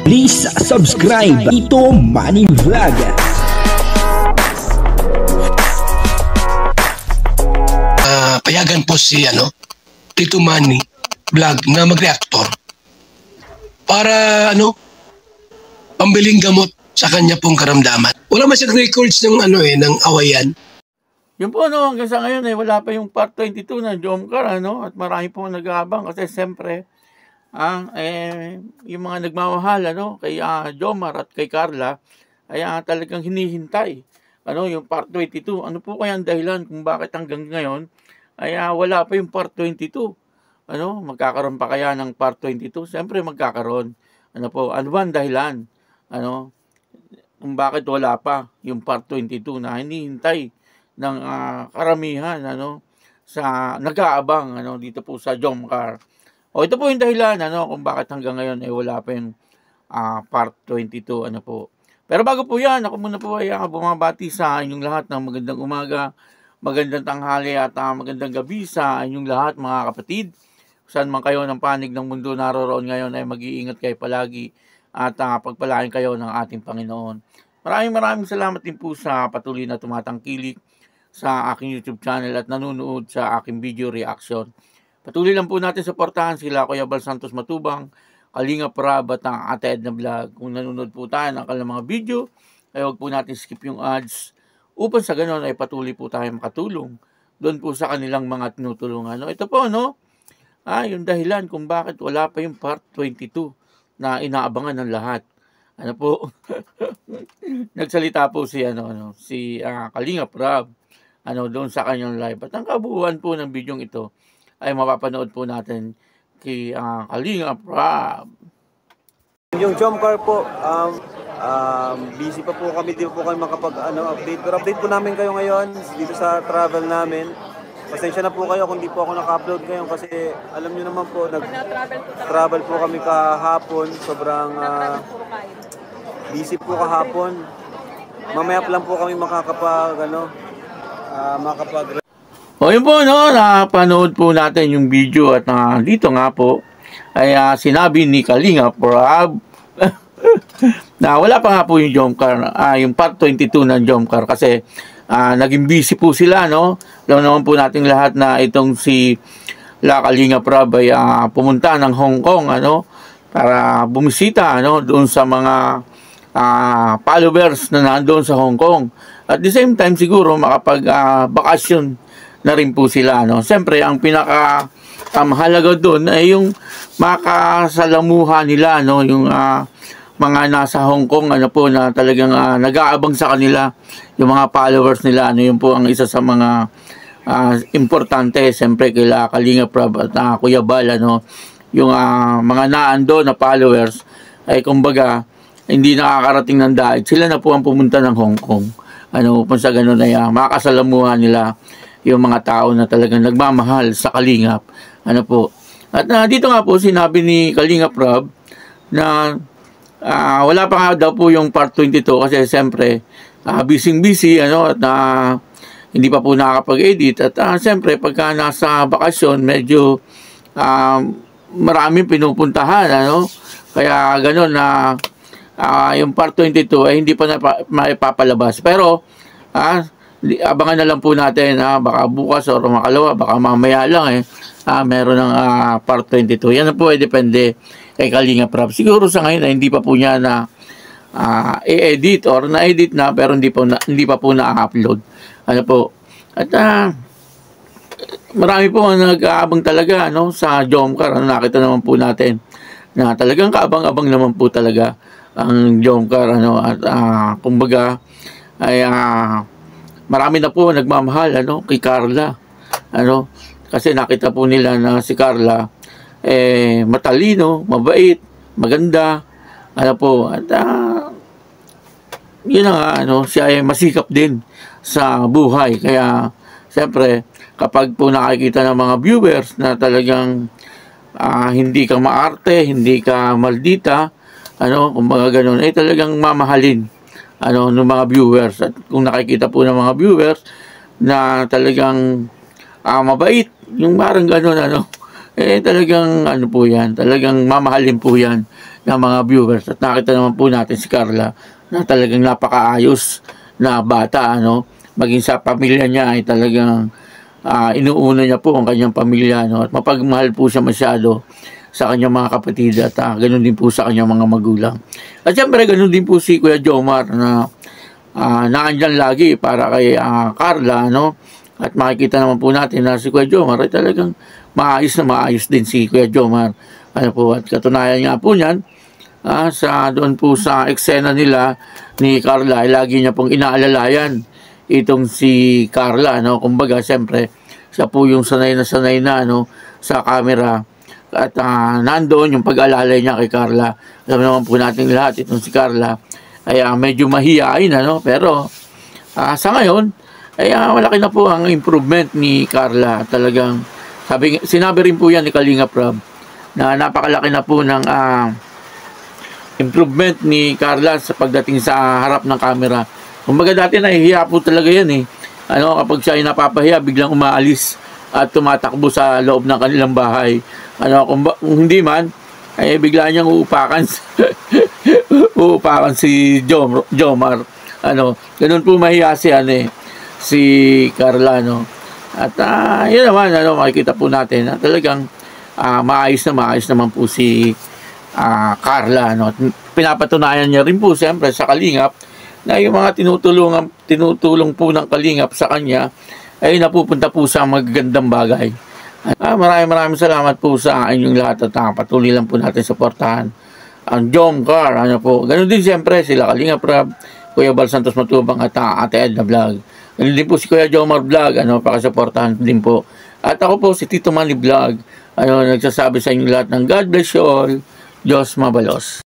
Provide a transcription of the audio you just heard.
Please subscribe Tito Manny Vlog. Payagan po si Tito Manny Vlog na mag-reactor para pambiling gamot sa kanya pong karamdaman. Wala man siyang records ng ng awayan. Yun po hanggang sa ngayon wala pa yung part 22 ng Jomcar at marami pong nag-aabang kasi siyempre yung mga nagmamahal kay Jomar at kay Carla ay talagang hinihintay yung part 22. Ano po kaya ang dahilan kung bakit hanggang ngayon ay wala pa yung part 22? Magkakaroon pa kaya ng part 22? Siyempre magkakaroon. Ano ba ang dahilan? Kung bakit wala pa yung part 22 na hinihintay ng karamihan sa nag-aabang dito po sa Jomcar. Ito po yung dahilan kung bakit hanggang ngayon wala pa yung part 22 Pero bago po yan, ako muna po ay bumabati sa inyong lahat ng magandang umaga, magandang tanghali at magandang gabi sa inyong lahat mga kapatid. Saan man kayo ng panig ng mundo naroroon ngayon ay mag-iingat kayo palagi at pagpalain kayo ng ating Panginoon. Maraming salamat din po sa patuloy na tumatangkilik sa aking YouTube channel at nanonood sa aking video reaction. Patuloy lang po natin suportahan sila Kuya Bal Santos Matubang, Kalinga Prab at ang Ate Edna Vlog. Kung nanonood po tayo ng kanilang mga video, ay huwag po natin skip yung ads upang sa ganon ay patuloy po tayo makatulong doon po sa kanilang mga tinutulungan. Ito po yung dahilan kung bakit wala pa yung part 22 na inaabangan ng lahat. Nagsalita po si Kalinga Prab doon sa kanyang live. At ang kabuuan po ng bidyong ito ay mapapanood po natin kay Kalinga Prab. Yung Jomcar po, busy pa po kami, di po kami makapag-update. Pero update po namin kayo ngayon dito sa travel namin. Pasensya na po kayo kung di po ako naka-upload ngayon kasi alam nyo naman po, nag-travel po kami kahapon. Sobrang busy po kahapon. Mamaya pa lang po kami makakapag yun po napanood po natin yung video at dito nga po ay sinabi ni Kalinga Prab na wala pa nga po yung Jomcar, yung part 22 ng Jomcar kasi naging busy po sila Alam naman po natin lahat na itong si Kalinga Prab ay pumunta ng Hong Kong para bumisita doon sa mga followers na nandoon sa Hong Kong. At the same time siguro makapag-bakasyon na rin po sila. Siyempre, ang pinaka-mahalaga doon ay yung makasalamuha nila, yung mga nasa Hong Kong, na talagang nag-aabang sa kanila, yung mga followers nila, yun po ang isa sa mga importante, siyempre, kila Kalinga Prab at Kuya Bal, yung mga naando na followers, ay kumbaga, hindi nakakarating ng daig, sila na po ang pumunta ng Hong Kong. Upang sa ganun ay makasalamuha nila yung mga tao na talagang nagmamahal sa Kalingap. At dito nga po sinabi ni Kalinga Prab na wala pa nga daw po yung part 22 kasi siyempre busy at hindi pa po nakakapag-edit at siyempre pagka nasa bakasyon medyo maraming pinupuntahan kaya gano'n na yung part 22 ay hindi pa maipapalabas. Pero abangan na lang po natin baka bukas o makalawa, baka mamaya lang meron ng part 22. Yan po ay depende kay Kalinga Prab. Siguro sa ngayon hindi pa po niya na i-edit or na-edit na pero hindi pa po na-upload. At marami po nag-aabang talaga sa Jomcar. Nakita naman po natin na talagang kaabang-abang naman po talaga ang Jomcar at kumbaga ay marami na po nagmamahal kay Carla kasi nakita po nila na si Carla matalino, mabait, maganda at yun nga siya ay masikap din sa buhay kaya siyempre kapag po nakikita ng mga viewers na talagang hindi ka maarte, hindi ka maldita kumbaga ganun ay talagang mamahalin ng mga viewers. At kung nakikita po ng mga viewers na talagang mabait, yung parang gano'n talagang po yan, talagang mamahalin po yan ng mga viewers. At nakita naman po natin si Carla na talagang napakaayos na bata, ano, maging sa pamilya niya ay talagang inuuna niya po ang kanyang pamilya, no? At mapagmahal po siya masyado sa kanyang mga kapatid at ganun din po sa kanyang mga magulang. At syempre ganun din po si Kuya Jomar na naandyan lagi para kay Carla, no? At makikita naman po natin na si Kuya Jomar ay talagang maayos din si Kuya Jomar. Ano po, at katunayan nga po niyan, doon po sa eksena nila ni Carla, ay lagi niya pong inaalalayan itong si Carla, no? Kumbaga, siyempre, siya po yung sanay na, no, sa camera. At nandoon yung pag-alalay niya kay Carla. Alam naman po natin lahat, itong si Carla ay medyo mahihain, ano? Pero sa ngayon, ay malaki na po ang improvement ni Carla. Talagang, sinabi rin po yan ni Kalinga Prab, na napakalaki na po ng improvement ni Carla sa pagdating sa harap ng camera. Kumbaga dati nahihiya po talaga yan eh. Ano, kapag siya ay napapahiya, biglang umaalis at tumatakbo sa loob ng kanilang bahay. Ano, kung hindi man, ay bigla niyang uupakan uupakan si Jomar. Ano, ganun po mahiya si Carla, no. At yun naman, ano, makikita po natin na talagang maayos naman po si Carla, no. Pinapatunayan niya rin po siyempre sa Kalingap na yung mga tinutulong po ng Kalingap sa kanya ay napupunta po sa magagandang bagay. Maraming salamat po sa inyong lahat at patuloy lang po natin suportahan ang Jomcar, ano po. Ganun din siyempre sila Kalinga Prab, Kuya Bal Santos Matubang at Ate Edna Vlog. Ganun din po si Kuya Jomar Vlog, ano, pakasuportahan din po. At ako po si Tito Manny Vlog, ano, nagsasabi sa inyong lahat ng God bless you all, Diyos mabalos.